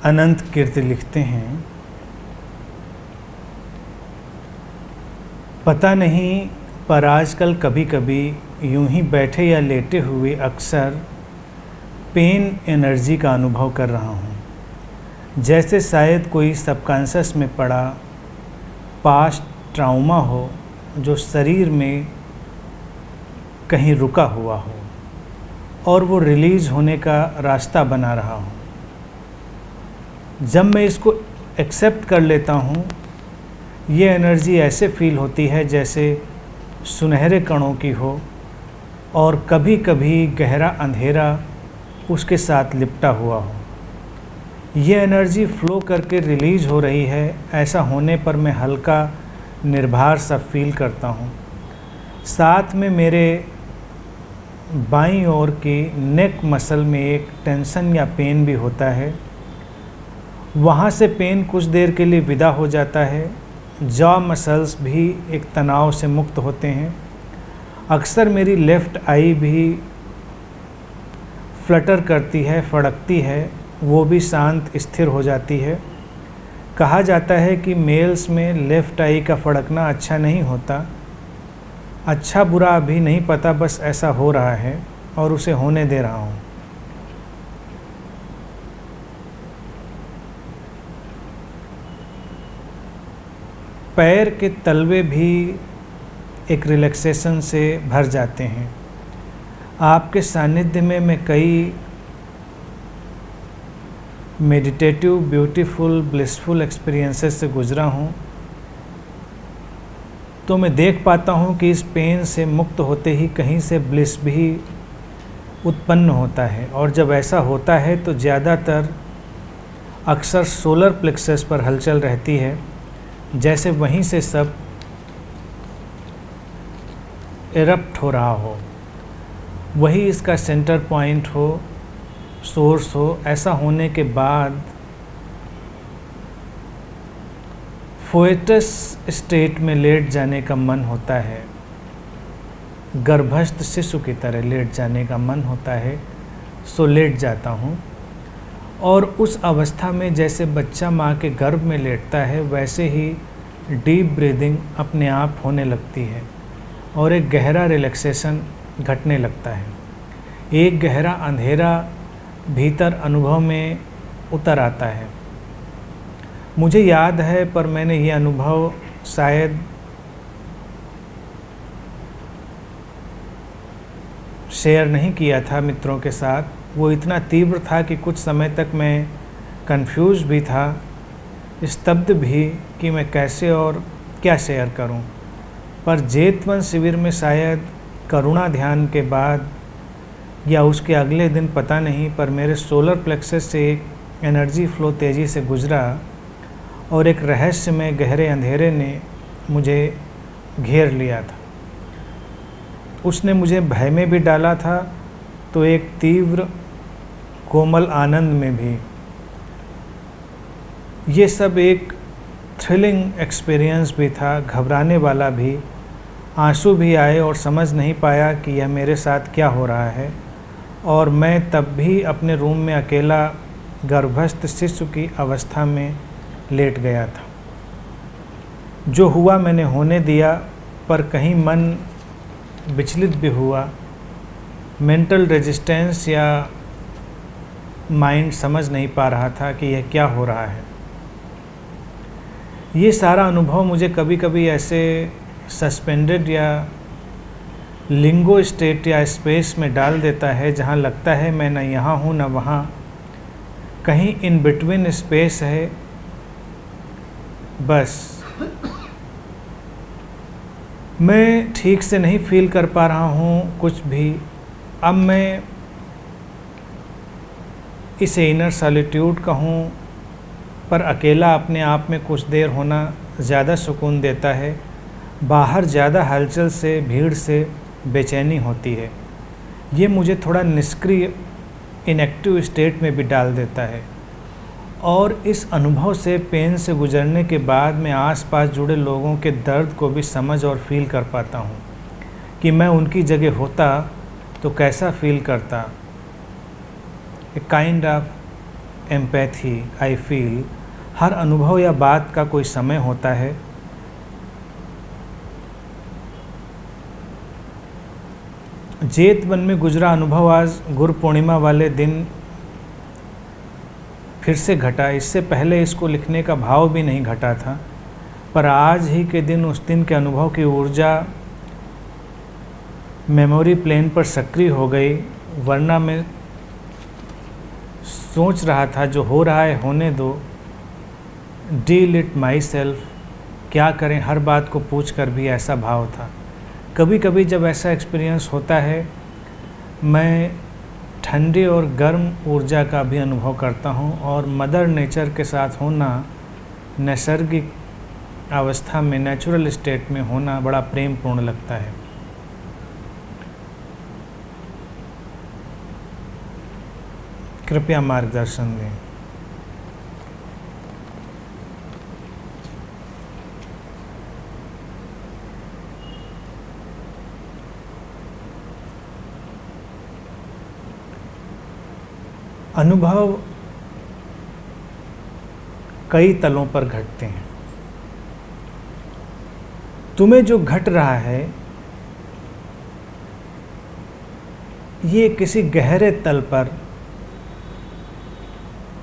अनंत कीर्ति लिखते हैं, पता नहीं पर आजकल कभी कभी यूं ही बैठे या लेटे हुए अक्सर पेन एनर्जी का अनुभव कर रहा हूँ। जैसे शायद कोई सबकॉन्शियस में पड़ा पास्ट ट्राउमा हो जो शरीर में कहीं रुका हुआ हो और वो रिलीज़ होने का रास्ता बना रहा हो। जब मैं इसको एक्सेप्ट कर लेता हूँ, ये एनर्जी ऐसे फील होती है जैसे सुनहरे कणों की हो और कभी कभी गहरा अंधेरा उसके साथ लिपटा हुआ हो। ये एनर्जी फ्लो करके रिलीज़ हो रही है। ऐसा होने पर मैं हल्का निर्भर सा फील करता हूँ। साथ में मेरे बाईं ओर की नेक मसल में एक टेंशन या पेन भी होता है। वहाँ से पेन कुछ देर के लिए विदा हो जाता है। जॉ मसल्स भी एक तनाव से मुक्त होते हैं। अक्सर मेरी लेफ़्ट आई भी फ्लटर करती है, फड़कती है, वो भी शांत स्थिर हो जाती है। कहा जाता है कि मेल्स में लेफ़्ट आई का फड़कना अच्छा नहीं होता। अच्छा बुरा अभी नहीं पता, बस ऐसा हो रहा है और उसे होने दे रहा हूँ। पैर के तलवे भी एक रिलैक्सेशन से भर जाते हैं। आपके सानिध्य में मैं कई मेडिटेटिव, ब्यूटीफुल, ब्लिसफुल एक्सपीरियंसेस से गुज़रा हूँ, तो मैं देख पाता हूँ कि इस पेन से मुक्त होते ही कहीं से ब्लिस भी उत्पन्न होता है। और जब ऐसा होता है तो ज़्यादातर अक्सर सोलर प्लेक्सस पर हलचल रहती है, जैसे वहीं से सब इरप्ट हो रहा हो, वही इसका सेंटर पॉइंट हो, सोर्स हो। ऐसा होने के बाद फोएटस स्टेट में लेट जाने का मन होता है, गर्भस्थ शिशु की तरह लेट जाने का मन होता है। सो लेट जाता हूँ और उस अवस्था में जैसे बच्चा माँ के गर्भ में लेटता है, वैसे ही डीप ब्रीदिंग अपने आप होने लगती है और एक गहरा रिलैक्सेशन घटने लगता है। एक गहरा अंधेरा भीतर अनुभव में उतर आता है। मुझे याद है, पर मैंने ये अनुभव शायद शेयर नहीं किया था मित्रों के साथ। वो इतना तीव्र था कि कुछ समय तक मैं कंफ्यूज भी था, स्तब्ध भी कि मैं कैसे और क्या शेयर करूं। पर जेतवन शिविर में शायद करुणा ध्यान के बाद या उसके अगले दिन पता नहीं, पर मेरे सोलर प्लेक्सस से एक एनर्जी फ्लो तेज़ी से गुजरा और एक रहस्यमय गहरे अंधेरे ने मुझे घेर लिया था। उसने मुझे भय में भी डाला था, तो एक तीव्र कोमल आनंद में भी। ये सब एक थ्रिलिंग एक्सपीरियंस भी था, घबराने वाला भी। आंसू भी आए और समझ नहीं पाया कि यह मेरे साथ क्या हो रहा है। और मैं तब भी अपने रूम में अकेला गर्भस्थ शिशु की अवस्था में लेट गया था। जो हुआ मैंने होने दिया, पर कहीं मन विचलित भी हुआ। मेंटल रेजिस्टेंस या माइंड समझ नहीं पा रहा था कि यह क्या हो रहा है। ये सारा अनुभव मुझे कभी कभी ऐसे सस्पेंडेड या लिंगो स्टेट या स्पेस में डाल देता है, जहाँ लगता है मैं न यहाँ हूँ न वहाँ, कहीं इन बिटवीन स्पेस है। बस मैं ठीक से नहीं फील कर पा रहा हूँ कुछ भी। अब मैं इसे इनर सॉलिट्यूड कहूँ, पर अकेला अपने आप में कुछ देर होना ज़्यादा सुकून देता है। बाहर ज़्यादा हलचल से, भीड़ से बेचैनी होती है। ये मुझे थोड़ा निष्क्रिय, इनएक्टिव स्टेट में भी डाल देता है। और इस अनुभव से, पेन से गुजरने के बाद मैं आसपास जुड़े लोगों के दर्द को भी समझ और फील कर पाता हूँ कि मैं उनकी जगह होता तो कैसा फील करता। A kind of empathy, I feel, हर अनुभव या बात का कोई समय होता है। जेठ वन में गुजरा अनुभव आज गुरु पूर्णिमा वाले दिन फिर से घटा। इससे पहले इसको लिखने का भाव भी नहीं घटा था, पर आज ही के दिन उस दिन के अनुभव की ऊर्जा मेमोरी प्लेन पर सक्रिय हो गई। वरना मैं सोच रहा था जो हो रहा है होने दो, डील इट माई सेल्फ, क्या करें, हर बात को पूछ कर भी ऐसा भाव था। कभी कभी जब ऐसा एक्सपीरियंस होता है, मैं ठंडी और गर्म ऊर्जा का भी अनुभव करता हूँ और मदर नेचर के साथ होना, नैसर्गिक अवस्था में, नेचुरल स्टेट में होना बड़ा प्रेम पूर्ण लगता है। कृपया मार्गदर्शन दें। अनुभव कई तलों पर घटते हैं। तुम्हें जो घट रहा है ये किसी गहरे तल पर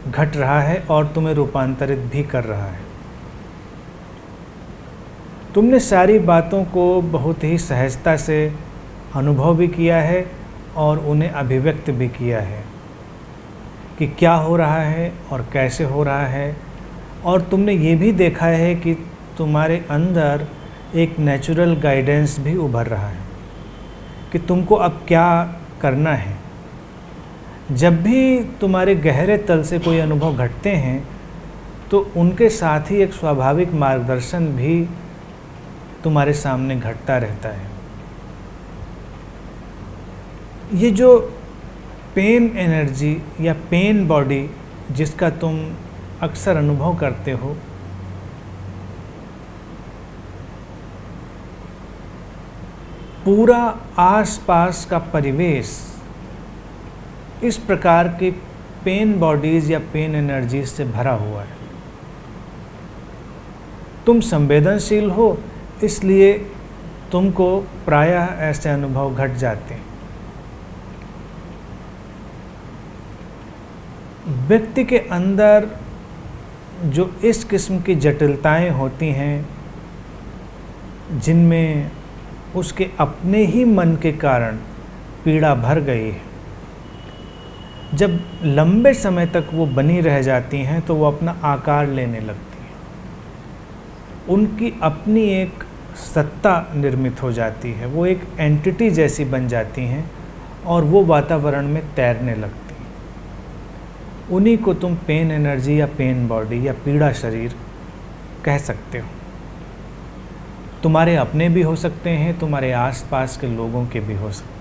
घट रहा है और तुम्हें रूपांतरित भी कर रहा है। तुमने सारी बातों को बहुत ही सहजता से अनुभव भी किया है और उन्हें अभिव्यक्त भी किया है कि क्या हो रहा है और कैसे हो रहा है। और तुमने ये भी देखा है कि तुम्हारे अंदर एक नेचुरल गाइडेंस भी उभर रहा है कि तुमको अब क्या करना है। जब भी तुम्हारे गहरे तल से कोई अनुभव घटते हैं तो उनके साथ ही एक स्वाभाविक मार्गदर्शन भी तुम्हारे सामने घटता रहता है। ये जो पेन एनर्जी या पेन बॉडी जिसका तुम अक्सर अनुभव करते हो, पूरा आसपास का परिवेश इस प्रकार के पेन बॉडीज़ या पेन एनर्जीज से भरा हुआ है। तुम संवेदनशील हो, इसलिए तुमको प्रायः ऐसे अनुभव घट जाते हैं। व्यक्ति के अंदर जो इस किस्म की जटिलताएं होती हैं, जिनमें उसके अपने ही मन के कारण पीड़ा भर गई है, जब लंबे समय तक वो बनी रह जाती हैं तो वो अपना आकार लेने लगती हैं। उनकी अपनी एक सत्ता निर्मित हो जाती है, वो एक एंटिटी जैसी बन जाती हैं और वो वातावरण में तैरने लगती हैं। उन्हीं को तुम पेन एनर्जी या पेन बॉडी या पीड़ा शरीर कह सकते हो। तुम्हारे अपने भी हो सकते हैं, तुम्हारे आसपास के लोगों के भी हो सकते हैं।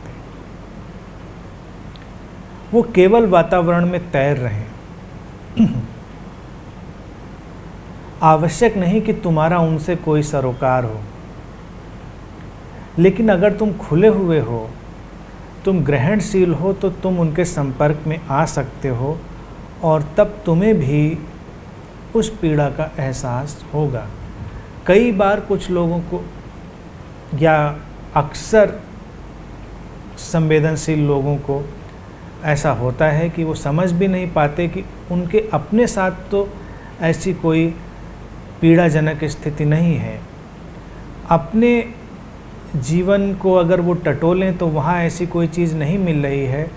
वो केवल वातावरण में तैर रहे हैं। आवश्यक नहीं कि तुम्हारा उनसे कोई सरोकार हो, लेकिन अगर तुम खुले हुए हो, तुम ग्रहणशील हो, तो तुम उनके संपर्क में आ सकते हो और तब तुम्हें भी उस पीड़ा का एहसास होगा। कई बार कुछ लोगों को या अक्सर संवेदनशील लोगों को ऐसा होता है कि वो समझ भी नहीं पाते कि उनके अपने साथ तो ऐसी कोई पीड़ाजनक स्थिति नहीं है। अपने जीवन को अगर वो टटोलें तो वहाँ ऐसी कोई चीज़ नहीं मिल रही है,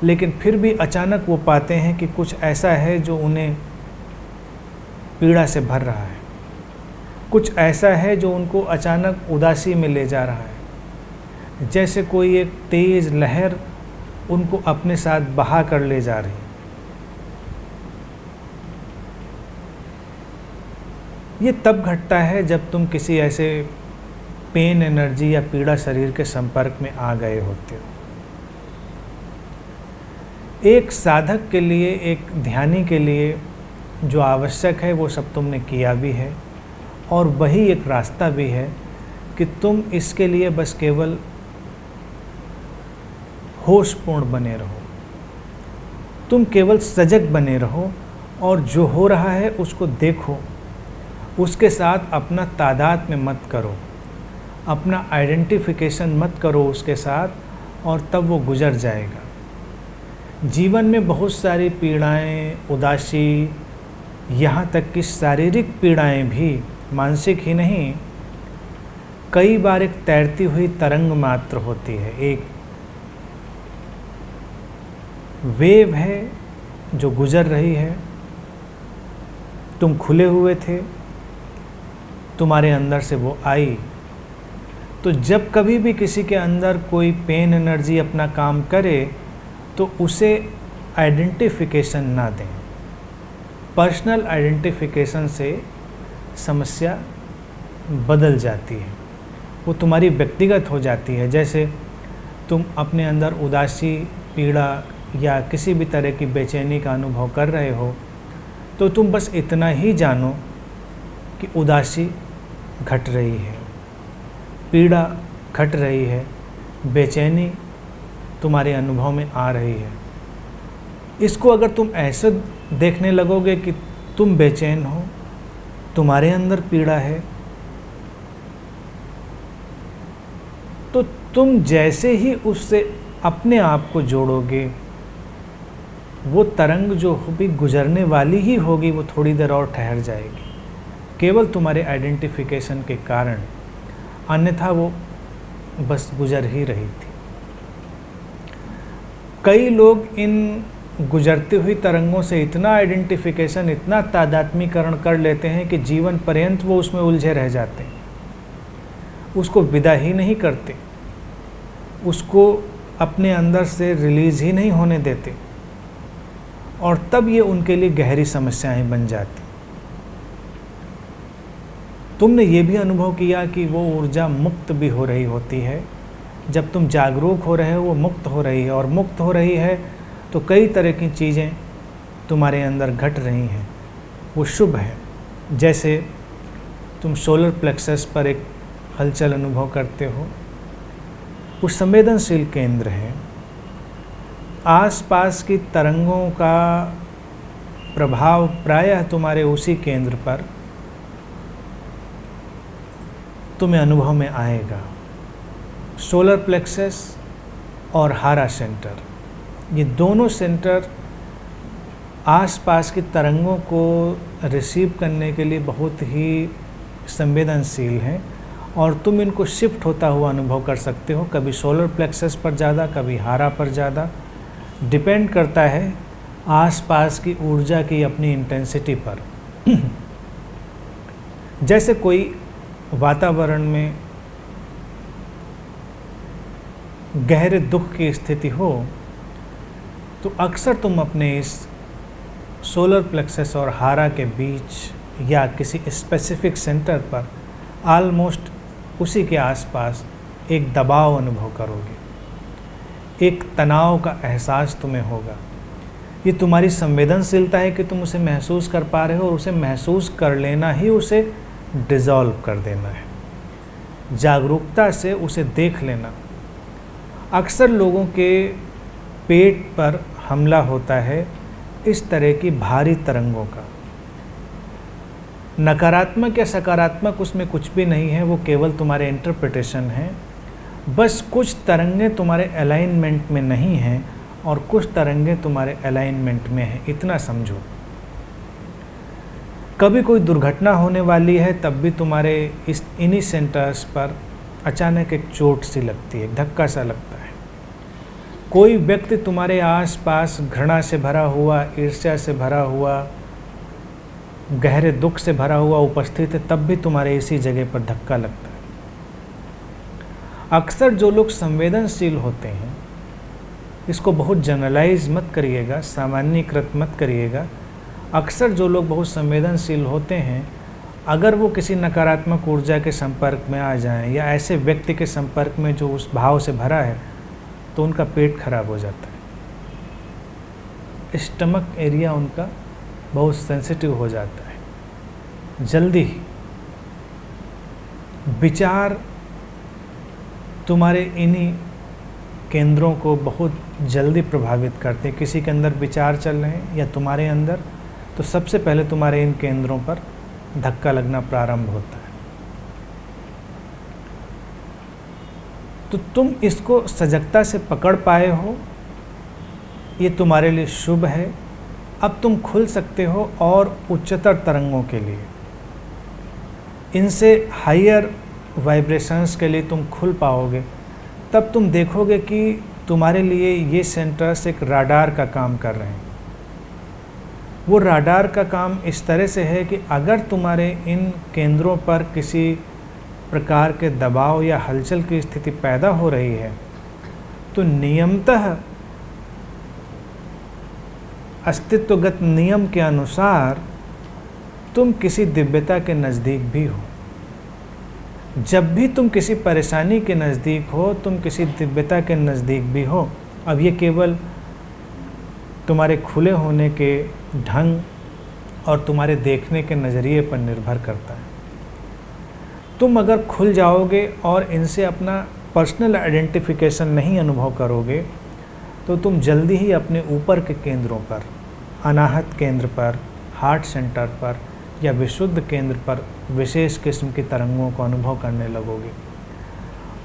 लेकिन फिर भी अचानक वो पाते हैं कि कुछ ऐसा है जो उन्हें पीड़ा से भर रहा है, कुछ ऐसा है जो उनको अचानक उदासी में ले जा रहा है, जैसे कोई एक तेज़ लहर उनको अपने साथ बहा कर ले जा रही है। ये तब घटता है जब तुम किसी ऐसे पेन एनर्जी या पीड़ा शरीर के संपर्क में आ गए होते हो। एक साधक के लिए, एक ध्यानी के लिए जो आवश्यक है वो सब तुमने किया भी है, और वही एक रास्ता भी है कि तुम इसके लिए बस केवल होशपूर्ण बने रहो, तुम केवल सजग बने रहो और जो हो रहा है उसको देखो, उसके साथ अपना तादाद में मत करो, अपना आइडेंटिफिकेशन मत करो उसके साथ, और तब वो गुजर जाएगा। जीवन में बहुत सारी पीड़ाएं, उदासी, यहाँ तक कि शारीरिक पीड़ाएं भी, मानसिक ही नहीं, कई बार एक तैरती हुई तरंग मात्र होती है, एक वेव है जो गुजर रही है। तुम खुले हुए थे, तुम्हारे अंदर से वो आई। तो जब कभी भी किसी के अंदर कोई पेन एनर्जी अपना काम करे तो उसे आइडेंटिफिकेशन ना दें। पर्सनल आइडेंटिफिकेशन से समस्या बदल जाती है, वो तुम्हारी व्यक्तिगत हो जाती है। जैसे तुम अपने अंदर उदासी, पीड़ा या किसी भी तरह की बेचैनी का अनुभव कर रहे हो, तो तुम बस इतना ही जानो कि उदासी घट रही है, पीड़ा घट रही है, बेचैनी तुम्हारे अनुभव में आ रही है। इसको अगर तुम ऐसे देखने लगोगे कि तुम बेचैन हो, तुम्हारे अंदर पीड़ा है, तो तुम जैसे ही उससे अपने आप को जोड़ोगे, वो तरंग जो भी गुजरने वाली ही होगी, वो थोड़ी देर और ठहर जाएगी, केवल तुम्हारे आइडेंटिफिकेशन के कारण, अन्यथा वो बस गुजर ही रही थी। कई लोग इन गुजरती हुई तरंगों से इतना आइडेंटिफिकेशन, इतना तादात्मीकरण कर लेते हैं कि जीवन पर्यंत वो उसमें उलझे रह जाते हैं, उसको विदा ही नहीं करते, उसको अपने अंदर से रिलीज़ ही नहीं होने देते, और तब ये उनके लिए गहरी समस्याएं बन जाती। तुमने ये भी अनुभव किया कि वो ऊर्जा मुक्त भी हो रही होती है। जब तुम जागरूक हो रहे हो, वो मुक्त हो रही है, और मुक्त हो रही है तो कई तरह की चीज़ें तुम्हारे अंदर घट रही हैं, वो शुभ है। जैसे तुम सोलर प्लेक्सस पर एक हलचल अनुभव करते हो, वो संवेदनशील केंद्र है। आसपास की तरंगों का प्रभाव प्रायः तुम्हारे उसी केंद्र पर तुम्हें अनुभव में आएगा। सोलर प्लेक्सस और हारा सेंटर, ये दोनों सेंटर आसपास की तरंगों को रिसीव करने के लिए बहुत ही संवेदनशील हैं, और तुम इनको शिफ्ट होता हुआ अनुभव कर सकते हो, कभी सोलर प्लेक्सस पर ज़्यादा, कभी हारा पर ज़्यादा। डिपेंड करता है आसपास की ऊर्जा की अपनी इंटेंसिटी पर। जैसे कोई वातावरण में गहरे दुख की स्थिति हो, तो अक्सर तुम अपने इस सोलर प्लेक्सस और हारा के बीच या किसी स्पेसिफिक सेंटर पर ऑलमोस्ट उसी के आसपास एक दबाव अनुभव करोगे, एक तनाव का एहसास तुम्हें होगा। ये तुम्हारी संवेदनशीलता है कि तुम उसे महसूस कर पा रहे हो, और उसे महसूस कर लेना ही उसे डिज़ोल्व कर देना है। जागरूकता से उसे देख लेना। अक्सर लोगों के पेट पर हमला होता है इस तरह की भारी तरंगों का। नकारात्मक या सकारात्मक उसमें कुछ भी नहीं है, वो केवल तुम्हारे इंटरप्रिटेशन है। बस कुछ तरंगें तुम्हारे अलाइनमेंट में नहीं हैं और कुछ तरंगें तुम्हारे अलाइनमेंट में हैं, इतना समझो। कभी कोई दुर्घटना होने वाली है, तब भी तुम्हारे इन्हीं सेंटर्स पर अचानक एक चोट सी लगती है, धक्का सा लगता है। कोई व्यक्ति तुम्हारे आसपास घृणा से भरा हुआ, ईर्ष्या से भरा हुआ, गहरे दुख से भरा हुआ उपस्थित है, तब भी तुम्हारे इसी जगह पर धक्का लगता है। अक्सर जो लोग संवेदनशील होते हैं, इसको बहुत जनरलाइज मत करिएगा, सामान्यीकृत मत करिएगा। अक्सर जो लोग बहुत संवेदनशील होते हैं, अगर वो किसी नकारात्मक ऊर्जा के संपर्क में आ जाएं या ऐसे व्यक्ति के संपर्क में जो उस भाव से भरा है, तो उनका पेट खराब हो जाता है। स्टमक एरिया उनका बहुत सेंसिटिव हो जाता है। जल्दी ही विचार तुम्हारे इन्हीं केंद्रों को बहुत जल्दी प्रभावित करते हैं। किसी के अंदर विचार चल रहे हैं या तुम्हारे अंदर, तो सबसे पहले तुम्हारे इन केंद्रों पर धक्का लगना प्रारंभ होता है। तो तुम इसको सजगता से पकड़ पाए हो, ये तुम्हारे लिए शुभ है। अब तुम खुल सकते हो और उच्चतर तरंगों के लिए, इनसे हायर वाइब्रेशंस के लिए तुम खुल पाओगे। तब तुम देखोगे कि तुम्हारे लिए ये सेंटर्स एक राडार का काम कर रहे हैं। वो राडार का काम इस तरह से है कि अगर तुम्हारे इन केंद्रों पर किसी प्रकार के दबाव या हलचल की स्थिति पैदा हो रही है, तो नियमतः अस्तित्वगत नियम के अनुसार तुम किसी दिव्यता के नज़दीक भी हो। जब भी तुम किसी परेशानी के नज़दीक हो, तुम किसी दिव्यता के नज़दीक भी हो। अब ये केवल तुम्हारे खुले होने के ढंग और तुम्हारे देखने के नज़रिए पर निर्भर करता है। तुम अगर खुल जाओगे और इनसे अपना पर्सनल आइडेंटिफिकेशन नहीं अनुभव करोगे, तो तुम जल्दी ही अपने ऊपर के केंद्रों पर, अनाहत केंद्र पर, हार्ट सेंटर पर या विशुद्ध केंद्र पर विशेष किस्म की तरंगों को अनुभव करने लगोगे।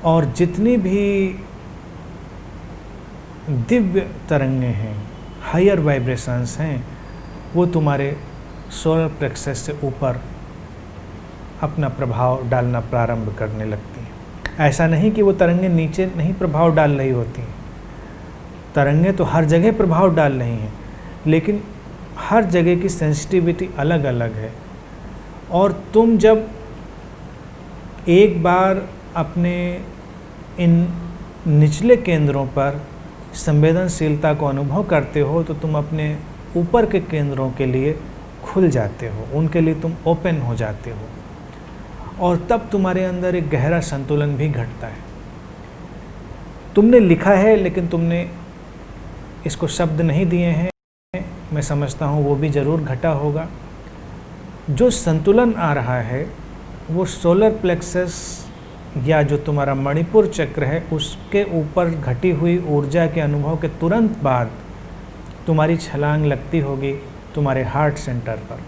और जितनी भी दिव्य तरंगें हैं, हायर वाइब्रेशंस हैं, वो तुम्हारे सोलर प्लेक्सस से ऊपर अपना प्रभाव डालना प्रारंभ करने लगती हैं। ऐसा नहीं कि वो तरंगें नीचे नहीं प्रभाव डाल रही होती हैं, तरंगें तो हर जगह प्रभाव डाल रही हैं, लेकिन हर जगह की सेंसिटिविटी अलग अलग है। और तुम जब एक बार अपने इन निचले केंद्रों पर संवेदनशीलता को अनुभव करते हो, तो तुम अपने ऊपर के केंद्रों के लिए खुल जाते हो, उनके लिए तुम ओपन हो जाते हो, और तब तुम्हारे अंदर एक गहरा संतुलन भी घटता है। तुमने लिखा है लेकिन तुमने इसको शब्द नहीं दिए हैं, मैं समझता हूँ वो भी ज़रूर घटा होगा। जो संतुलन आ रहा है वो सोलर प्लेक्सस या जो तुम्हारा मणिपुर चक्र है, उसके ऊपर घटी हुई ऊर्जा के अनुभव के तुरंत बाद तुम्हारी छलांग लगती होगी तुम्हारे हार्ट सेंटर पर,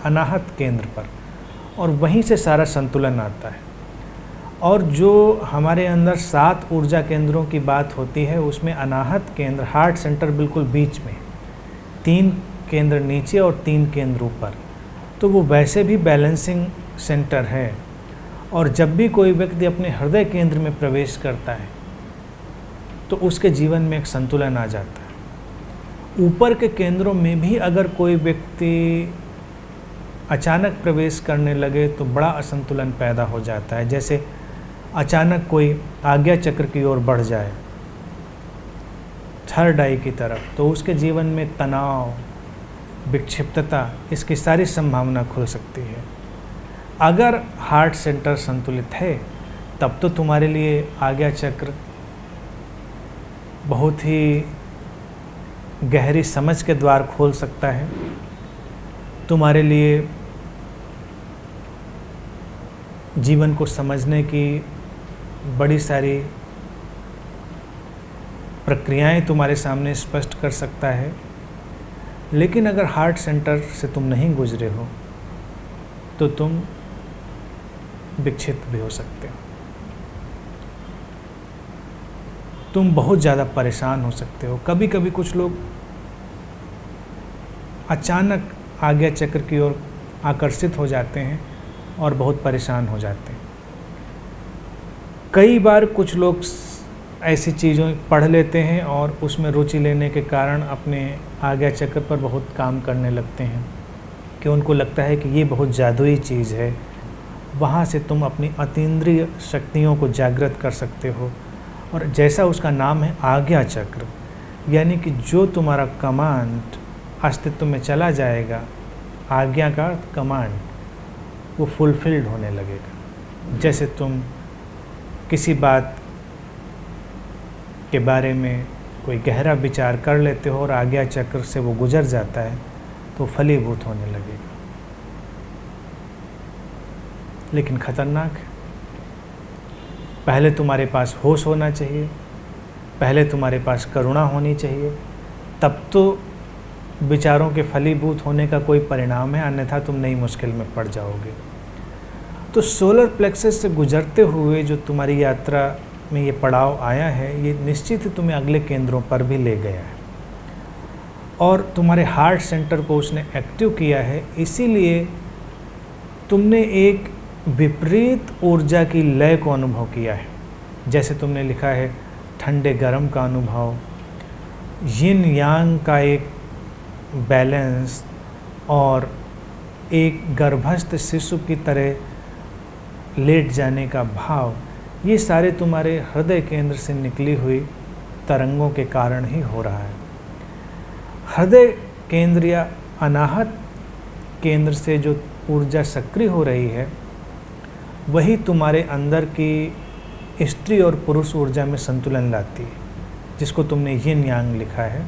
अनाहत केंद्र पर, और वहीं से सारा संतुलन आता है। और जो हमारे अंदर 7 ऊर्जा केंद्रों की बात होती है, उसमें अनाहत केंद्र, हार्ट सेंटर बिल्कुल बीच में, 3 केंद्र नीचे और 3 केंद्र ऊपर, तो वो वैसे भी बैलेंसिंग सेंटर है। और जब भी कोई व्यक्ति अपने हृदय केंद्र में प्रवेश करता है, तो उसके जीवन में एक संतुलन आ जाता है। ऊपर के केंद्रों में भी अगर कोई व्यक्ति अचानक प्रवेश करने लगे तो बड़ा असंतुलन पैदा हो जाता है। जैसे अचानक कोई आज्ञा चक्र की ओर बढ़ जाए, थर्ड आई की तरफ, तो उसके जीवन में तनाव, विक्षिप्तता, इसकी सारी संभावना खुल सकती है। अगर हार्ट सेंटर संतुलित है, तब तो तुम्हारे लिए आज्ञा चक्र बहुत ही गहरी समझ के द्वार खोल सकता है। तुम्हारे लिए जीवन को समझने की बड़ी सारी प्रक्रियाएं तुम्हारे सामने स्पष्ट कर सकता है। लेकिन अगर हार्ट सेंटर से तुम नहीं गुजरे हो, तो तुम विक्षिप्त भी हो सकते हो, तुम बहुत ज़्यादा परेशान हो सकते हो। कभी कभी कुछ लोग अचानक आज्ञा चक्र की ओर आकर्षित हो जाते हैं और बहुत परेशान हो जाते हैं। कई बार कुछ लोग ऐसी चीज़ों पढ़ लेते हैं और उसमें रुचि लेने के कारण अपने आज्ञा चक्र पर बहुत काम करने लगते हैं, कि उनको लगता है कि ये बहुत जादुई चीज़ है। वहाँ से तुम अपनी अतीन्द्रिय शक्तियों को जागृत कर सकते हो। और जैसा उसका नाम है आज्ञा चक्र, यानी कि जो तुम्हारा कमांड अस्तित्व में चला जाएगा, आज्ञा का कमांड, वो फुलफिल्ड होने लगेगा। जैसे तुम किसी बात के बारे में कोई गहरा विचार कर लेते हो और आज्ञा चक्र से वो गुजर जाता है, तो फलीभूत होने लगेगा। लेकिन खतरनाक है। पहले तुम्हारे पास होश होना चाहिए, पहले तुम्हारे पास करुणा होनी चाहिए, तब तो विचारों के फलीभूत होने का कोई परिणाम है, अन्यथा तुम नई मुश्किल में पड़ जाओगे। तो सोलर प्लेक्सस से गुजरते हुए जो तुम्हारी यात्रा में ये पड़ाव आया है, ये निश्चित ही तुम्हें अगले केंद्रों पर भी ले गया है और तुम्हारे हार्ट सेंटर को उसने एक्टिव किया है। इसीलिए तुमने एक विपरीत ऊर्जा की लय को अनुभव किया है। जैसे तुमने लिखा है ठंडे गर्म का अनुभव, यिन यांग का एक बैलेंस और एक गर्भस्थ शिशु की तरह लेट जाने का भाव, ये सारे तुम्हारे हृदय केंद्र से निकली हुई तरंगों के कारण ही हो रहा है। हृदय केंद्र या अनाहत केंद्र से जो ऊर्जा सक्रिय हो रही है, वही तुम्हारे अंदर की स्त्री और पुरुष ऊर्जा में संतुलन लाती है, जिसको तुमने यिन यांग लिखा है,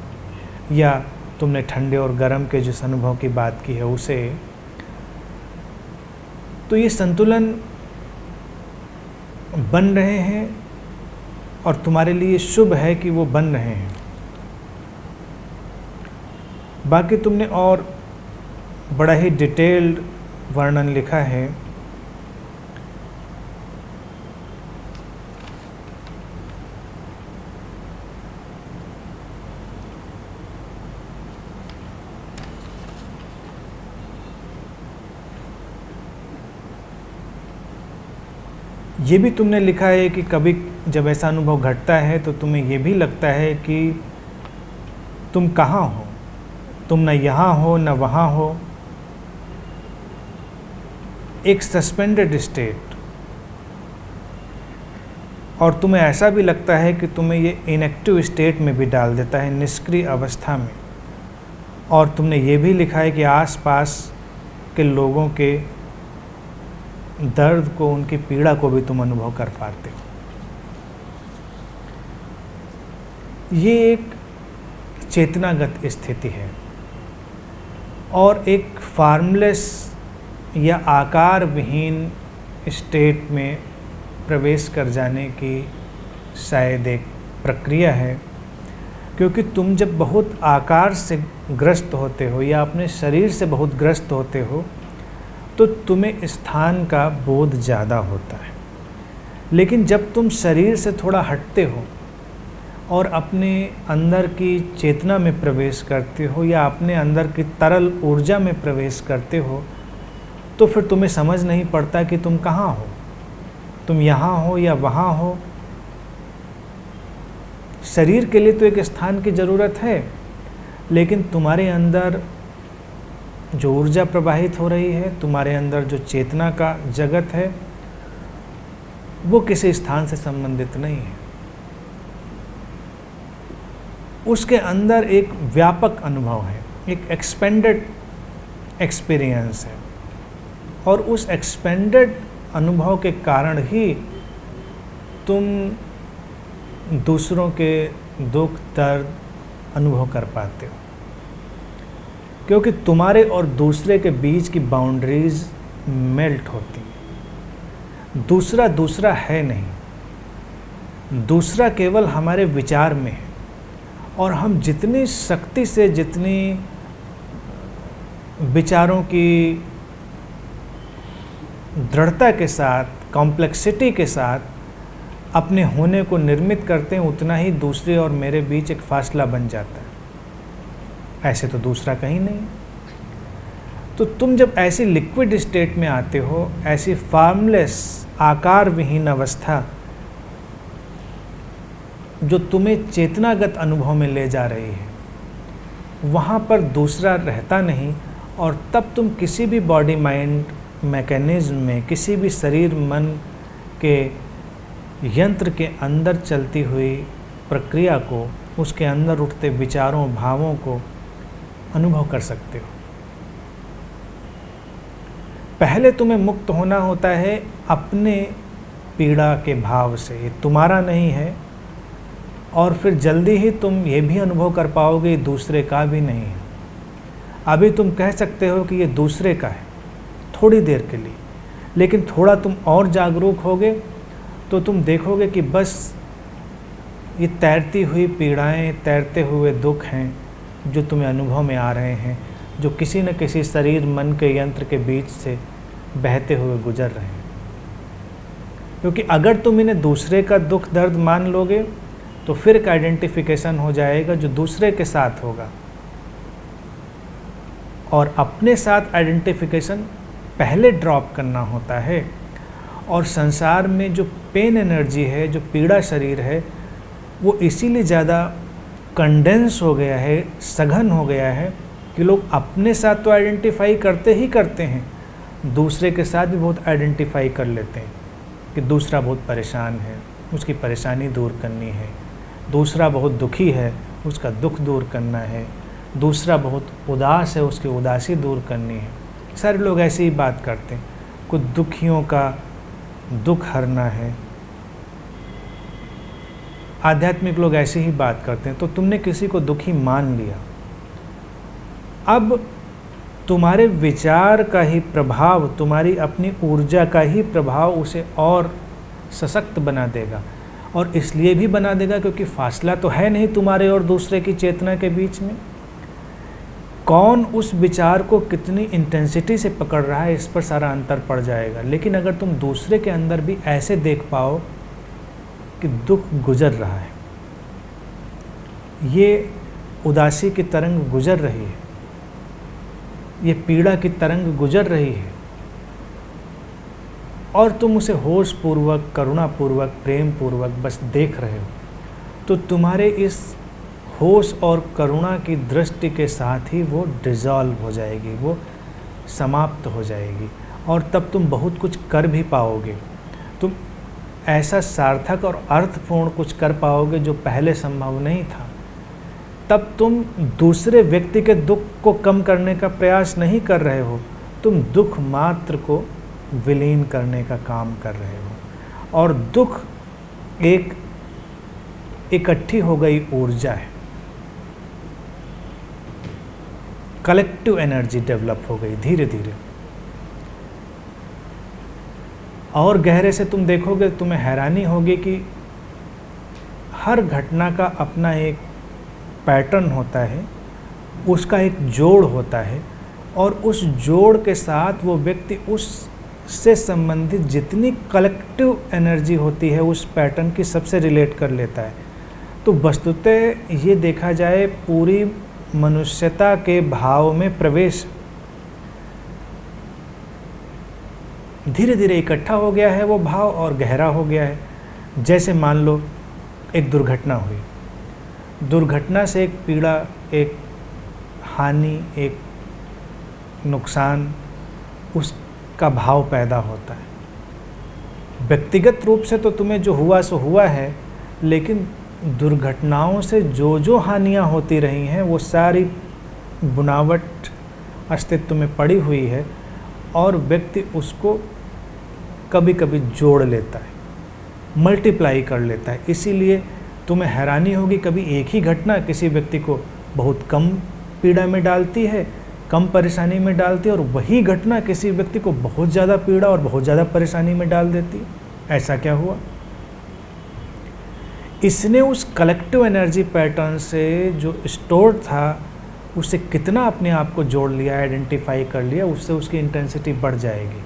या तुमने ठंडे और गर्म के जिस अनुभव की बात की है उसे। तो ये संतुलन बन रहे हैं और तुम्हारे लिए शुभ है कि वो बन रहे हैं। बाकी तुमने और बड़ा ही डिटेल्ड वर्णन लिखा है। ये भी तुमने लिखा है कि कभी जब ऐसा अनुभव घटता है तो तुम्हें ये भी लगता है कि तुम कहाँ हो, तुम न यहाँ हो न वहाँ हो, एक सस्पेंडेड स्टेट। और तुम्हें ऐसा भी लगता है कि तुम्हें ये इनएक्टिव स्टेट में भी डाल देता है, निष्क्रिय अवस्था में। और तुमने ये भी लिखा है कि आसपास के लोगों के दर्द को, उनकी पीड़ा को भी तुम अनुभव कर पाते हो। ये एक चेतनागत स्थिति है और एक फार्मलेस या आकार विहीन स्टेट में प्रवेश कर जाने की शायद एक प्रक्रिया है। क्योंकि तुम जब बहुत आकार से ग्रस्त होते हो या अपने शरीर से बहुत ग्रस्त होते हो तो तुम्हें स्थान का बोध ज़्यादा होता है। लेकिन जब तुम शरीर से थोड़ा हटते हो और अपने अंदर की चेतना में प्रवेश करते हो या अपने अंदर की तरल ऊर्जा में प्रवेश करते हो, तो फिर तुम्हें समझ नहीं पड़ता कि तुम कहाँ हो, तुम यहाँ हो या वहाँ हो। शरीर के लिए तो एक स्थान की ज़रूरत है, लेकिन तुम्हारे अंदर जो ऊर्जा प्रवाहित हो रही है, तुम्हारे अंदर जो चेतना का जगत है, वो किसी स्थान से संबंधित नहीं है। उसके अंदर एक व्यापक अनुभव है, एक एक्सपेंडेड एक्सपीरियंस है। और उस एक्सपेंडेड अनुभव के कारण ही तुम दूसरों के दुख दर्द अनुभव कर पाते हो, क्योंकि तुम्हारे और दूसरे के बीच की बाउंड्रीज मेल्ट होती है। दूसरा दूसरा है नहीं, दूसरा केवल हमारे विचार में है। और हम जितनी शक्ति से, जितनी विचारों की दृढ़ता के साथ, कॉम्प्लेक्सिटी के साथ अपने होने को निर्मित करते हैं, उतना ही दूसरे और मेरे बीच एक फासला बन जाता है। ऐसे तो दूसरा कहीं नहीं। तो तुम जब ऐसी लिक्विड स्टेट में आते हो, ऐसी फॉर्मलेस आकार विहीन अवस्था जो तुम्हें चेतनागत अनुभव में ले जा रही है, वहाँ पर दूसरा रहता नहीं। और तब तुम किसी भी बॉडी माइंड मैकेनिज्म में, किसी भी शरीर मन के यंत्र के अंदर चलती हुई प्रक्रिया को, उसके अंदर उठते विचारों भावों को अनुभव कर सकते हो। पहले तुम्हें मुक्त होना होता है अपने पीड़ा के भाव से, ये तुम्हारा नहीं है। और फिर जल्दी ही तुम ये भी अनुभव कर पाओगे दूसरे का भी नहीं है। अभी तुम कह सकते हो कि ये दूसरे का है थोड़ी देर के लिए, लेकिन थोड़ा तुम और जागरूक होगे तो तुम देखोगे कि बस ये तैरती हुई पीड़ाएं, तैरते हुए दुख हैं जो तुम्हें अनुभव में आ रहे हैं, जो किसी न किसी शरीर मन के यंत्र के बीच से बहते हुए गुजर रहे हैं। क्योंकि अगर तुम इन्हें दूसरे का दुख दर्द मान लोगे तो फिर एक आइडेंटिफिकेशन हो जाएगा जो दूसरे के साथ होगा, और अपने साथ आइडेंटिफिकेशन पहले ड्रॉप करना होता है। और संसार में जो पेन एनर्जी है, जो पीड़ा शरीर है, वो इसीलिए ज़्यादा कंडेंस हो गया है, सघन हो गया है कि लोग अपने साथ तो आइडेंटिफाई करते ही करते हैं, दूसरे के साथ भी बहुत आइडेंटिफाई कर लेते हैं कि दूसरा बहुत परेशान है, उसकी परेशानी दूर करनी है, दूसरा बहुत दुखी है, उसका दुख दूर करना है, दूसरा बहुत उदास है, उसकी उदासी दूर करनी है। सारे लोग ऐसे ही बात करते हैं, कुछ दुखियों का दुख हरना है। आध्यात्मिक लोग ऐसे ही बात करते हैं। तो तुमने किसी को दुखी मान लिया, अब तुम्हारे विचार का ही प्रभाव, तुम्हारी अपनी ऊर्जा का ही प्रभाव उसे और सशक्त बना देगा। और इसलिए भी बना देगा क्योंकि फासला तो है नहीं तुम्हारे और दूसरे की चेतना के बीच में। कौन उस विचार को कितनी इंटेंसिटी से पकड़ रहा है, इस पर सारा अंतर पड़ जाएगा। लेकिन अगर तुम दूसरे के अंदर भी ऐसे देख पाओ कि दुख गुजर रहा है, ये उदासी की तरंग गुजर रही है, ये पीड़ा की तरंग गुजर रही है, और तुम उसे होश पूर्वक, करुणा पूर्वक, प्रेम पूर्वक बस देख रहे हो, तो तुम्हारे इस होश और करुणा की दृष्टि के साथ ही वो डिज़ॉल्व हो जाएगी, वो समाप्त हो जाएगी। और तब तुम बहुत कुछ कर भी पाओगे, तुम ऐसा सार्थक और अर्थपूर्ण कुछ कर पाओगे जो पहले संभव नहीं था। तब तुम दूसरे व्यक्ति के दुख को कम करने का प्रयास नहीं कर रहे हो, तुम दुख मात्र को विलीन करने का काम कर रहे हो। और दुख एक इकट्ठी हो गई ऊर्जा है, कलेक्टिव एनर्जी डेवलप हो गई धीरे धीरे। और गहरे से तुम देखोगे, तुम्हें हैरानी होगी कि हर घटना का अपना एक पैटर्न होता है, उसका एक जोड़ होता है, और उस जोड़ के साथ वो व्यक्ति उससे संबंधित जितनी कलेक्टिव एनर्जी होती है उस पैटर्न की सबसे रिलेट कर लेता है। तो वस्तुतः ये देखा जाए, पूरी मनुष्यता के भाव में प्रवेश धीरे धीरे इकट्ठा हो गया है वो भाव, और गहरा हो गया है। जैसे मान लो एक दुर्घटना हुई, दुर्घटना से एक पीड़ा, एक हानि, एक नुकसान, उसका भाव पैदा होता है। व्यक्तिगत रूप से तो तुम्हें जो हुआ सो हुआ है, लेकिन दुर्घटनाओं से जो जो हानियाँ होती रही हैं वो सारी बुनावट अस्तित्व में पड़ी हुई है, और व्यक्ति उसको कभी कभी जोड़ लेता है, मल्टीप्लाई कर लेता है। इसीलिए तुम्हें हैरानी होगी, कभी एक ही घटना किसी व्यक्ति को बहुत कम पीड़ा में डालती है, कम परेशानी में डालती है, और वही घटना किसी व्यक्ति को बहुत ज़्यादा पीड़ा और बहुत ज़्यादा परेशानी में डाल देती है। ऐसा क्या हुआ? इसने उस कलेक्टिव एनर्जी पैटर्न से जो स्टोर था उससे कितना अपने आप को जोड़ लिया, आइडेंटिफाई कर लिया, उससे उसकी इंटेंसिटी बढ़ जाएगी।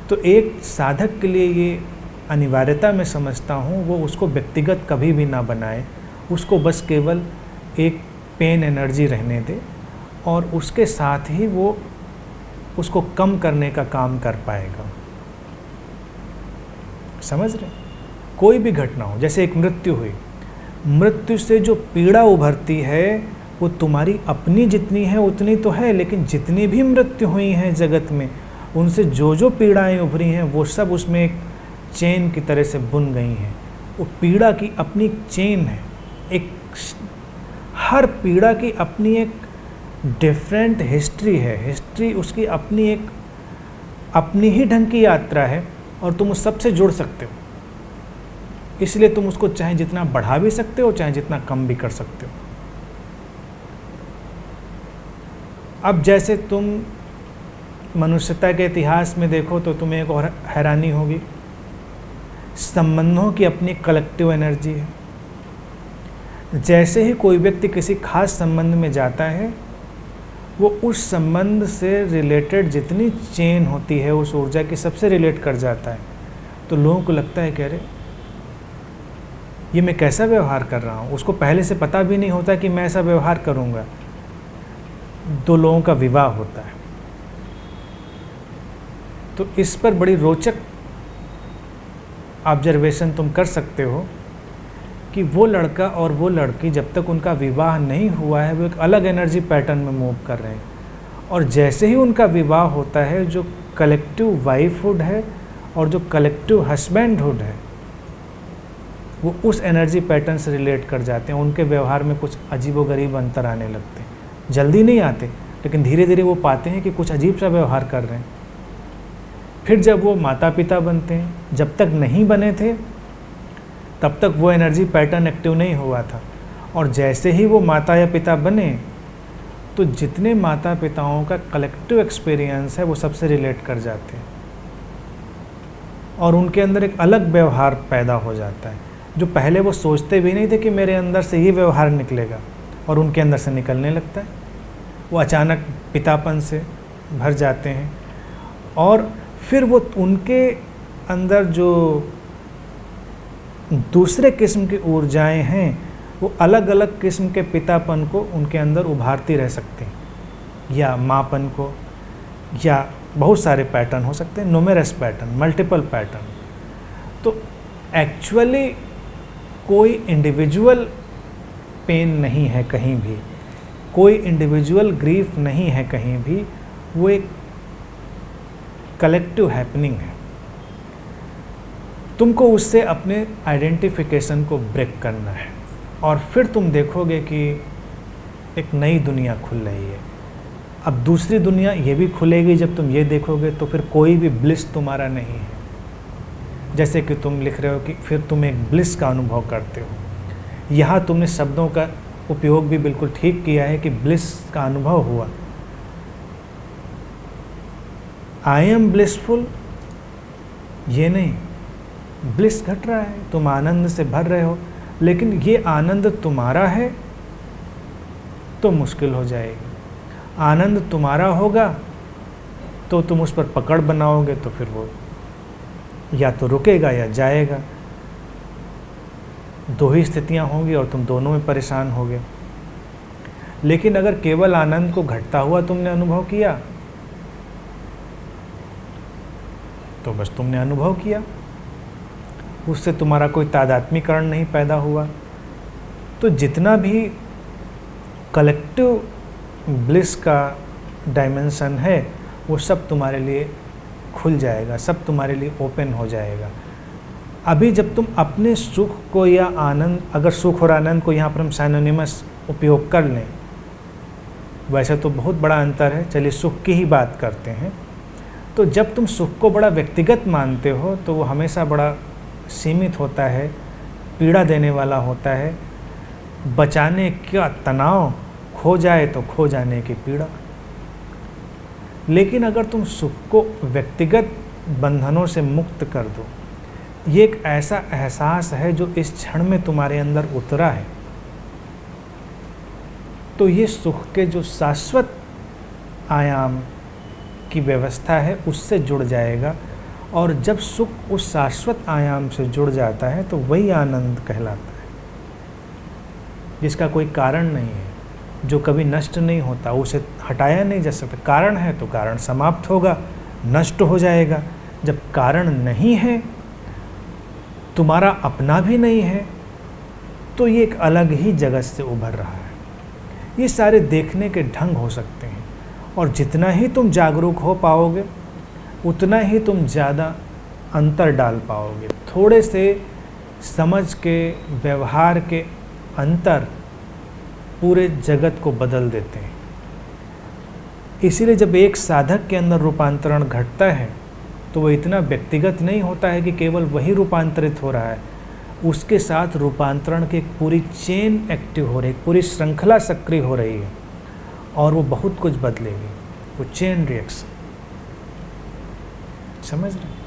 तो एक साधक के लिए ये अनिवार्यता मैं समझता हूँ, वो उसको व्यक्तिगत कभी भी ना बनाए, उसको बस केवल एक पेन एनर्जी रहने दे, और उसके साथ ही वो उसको कम करने का काम कर पाएगा। समझ रहे? कोई भी घटना हो, जैसे एक मृत्यु हुई, मृत्यु से जो पीड़ा उभरती है वो तुम्हारी अपनी जितनी है उतनी तो है, लेकिन जितनी भी मृत्यु हुई हैं जगत में, उनसे जो जो पीड़ाएं उभरी हैं वो सब उसमें एक चेन की तरह से बुन गई हैं। वो पीड़ा की अपनी चेन है, एक हर पीड़ा की अपनी एक डिफरेंट हिस्ट्री है, हिस्ट्री उसकी अपनी एक अपनी ही ढंग की यात्रा है, और तुम उस सबसे जुड़ सकते हो। इसलिए तुम उसको चाहे जितना बढ़ा भी सकते हो, चाहे जितना कम भी कर सकते हो। अब जैसे तुम मनुष्यता के इतिहास में देखो तो तुम्हें एक और हैरानी होगी, संबंधों की अपनी कलेक्टिव एनर्जी है। जैसे ही कोई व्यक्ति किसी खास संबंध में जाता है, वो उस संबंध से रिलेटेड जितनी चेन होती है उस ऊर्जा की सबसे रिलेट कर जाता है। तो लोगों को लगता है कि अरे ये मैं कैसा व्यवहार कर रहा हूँ। उसको पहले से पता भी नहीं होता कि मैं ऐसा व्यवहार करूँगा। दो लोगों का विवाह होता है, तो इस पर बड़ी रोचक ऑब्जर्वेशन तुम कर सकते हो कि वो लड़का और वो लड़की जब तक उनका विवाह नहीं हुआ है वो एक अलग एनर्जी पैटर्न में मूव कर रहे हैं, और जैसे ही उनका विवाह होता है जो कलेक्टिव वाइफहुड है और जो कलेक्टिव हस्बैंडहुड है वो उस एनर्जी पैटर्न से रिलेट कर जाते हैं। उनके व्यवहार में कुछ अजीबोगरीब अंतर आने लगते हैं। जल्दी नहीं आते, लेकिन धीरे धीरे वो पाते हैं कि कुछ अजीब सा व्यवहार कर रहे हैं। फिर जब वो माता पिता बनते हैं, जब तक नहीं बने थे तब तक वो एनर्जी पैटर्न एक्टिव नहीं हुआ था, और जैसे ही वो माता या पिता बने तो जितने माता पिताओं का कलेक्टिव एक्सपीरियंस है वो सबसे रिलेट कर जाते हैं, और उनके अंदर एक अलग व्यवहार पैदा हो जाता है जो पहले वो सोचते भी नहीं थे कि मेरे अंदर से ये व्यवहार निकलेगा, और उनके अंदर से निकलने लगता है। वो अचानक पितापन से भर जाते हैं, और फिर वो उनके अंदर जो दूसरे किस्म की ऊर्जाएं हैं वो अलग अलग किस्म के पितापन को उनके अंदर उभारती रह सकते हैं, या माँपन को, या बहुत सारे पैटर्न हो सकते हैं, न्यूमेरस पैटर्न, मल्टीपल पैटर्न। तो एक्चुअली कोई इंडिविजुअल पेन नहीं है कहीं भी, कोई इंडिविजुअल ग्रीफ नहीं है कहीं भी, वो एक कलेक्टिव हैपनिंग है। तुमको उससे अपने आइडेंटिफिकेशन को ब्रेक करना है, और फिर तुम देखोगे कि एक नई दुनिया खुल रही है। अब दूसरी दुनिया ये भी खुलेगी जब तुम ये देखोगे, तो फिर कोई भी ब्लिस तुम्हारा नहीं है। जैसे कि तुम लिख रहे हो कि फिर तुम एक ब्लिस का अनुभव करते हो। यहाँ तुमने शब्दों का उपयोग भी बिल्कुल ठीक किया है कि ब्लिस का अनुभव हुआ। आई एम ब्लिसफुल ये नहीं, ब्लिस घट रहा है, तुम आनंद से भर रहे हो, लेकिन ये आनंद तुम्हारा है तो मुश्किल हो जाएगी। आनंद तुम्हारा होगा तो तुम उस पर पकड़ बनाओगे, तो फिर वो या तो रुकेगा या जाएगा। दो ही स्थितियां होंगी और तुम दोनों में परेशान होगे। लेकिन अगर केवल आनंद को घटता हुआ तुमने अनुभव किया तो बस तुमने अनुभव किया, उससे तुम्हारा कोई तादात्म्यकरण नहीं पैदा हुआ। तो जितना भी कलेक्टिव ब्लिस का डायमेंशन है वो सब तुम्हारे लिए खुल जाएगा, सब तुम्हारे लिए ओपन हो जाएगा। अभी जब तुम अपने सुख को या आनंद, अगर सुख और आनंद को यहाँ पर हम साइनोनिमस उपयोग कर लें, वैसे तो बहुत बड़ा अंतर है, चलिए सुख की ही बात करते हैं। तो जब तुम सुख को बड़ा व्यक्तिगत मानते हो तो वो हमेशा बड़ा सीमित होता है, पीड़ा देने वाला होता है, बचाने का तनाव, खो जाए तो खो जाने की पीड़ा। लेकिन अगर तुम सुख को व्यक्तिगत बंधनों से मुक्त कर दो, ये एक ऐसा एहसास है जो इस क्षण में तुम्हारे अंदर उतरा है, तो ये सुख के जो शाश्वत आयाम की व्यवस्था है उससे जुड़ जाएगा। और जब सुख उस शाश्वत आयाम से जुड़ जाता है तो वही आनंद कहलाता है, जिसका कोई कारण नहीं है, जो कभी नष्ट नहीं होता, उसे हटाया नहीं जा सकता। कारण है तो कारण समाप्त होगा, नष्ट हो जाएगा। जब कारण नहीं है, तुम्हारा अपना भी नहीं है, तो ये एक अलग ही जगत से उभर रहा है। ये सारे देखने के ढंग हो सकते हैं, और जितना ही तुम जागरूक हो पाओगे उतना ही तुम ज़्यादा अंतर डाल पाओगे। थोड़े से समझ के, व्यवहार के अंतर पूरे जगत को बदल देते हैं। इसीलिए जब एक साधक के अंदर रूपांतरण घटता है तो वो इतना व्यक्तिगत नहीं होता है कि केवल वही रूपांतरित हो रहा है, उसके साथ रूपांतरण की एक पूरी चेन एक्टिव हो रही है, पूरी श्रृंखला सक्रिय हो रही है, और वो बहुत कुछ बदलेगी, वो चेन रिएक्शन। समझ रहे?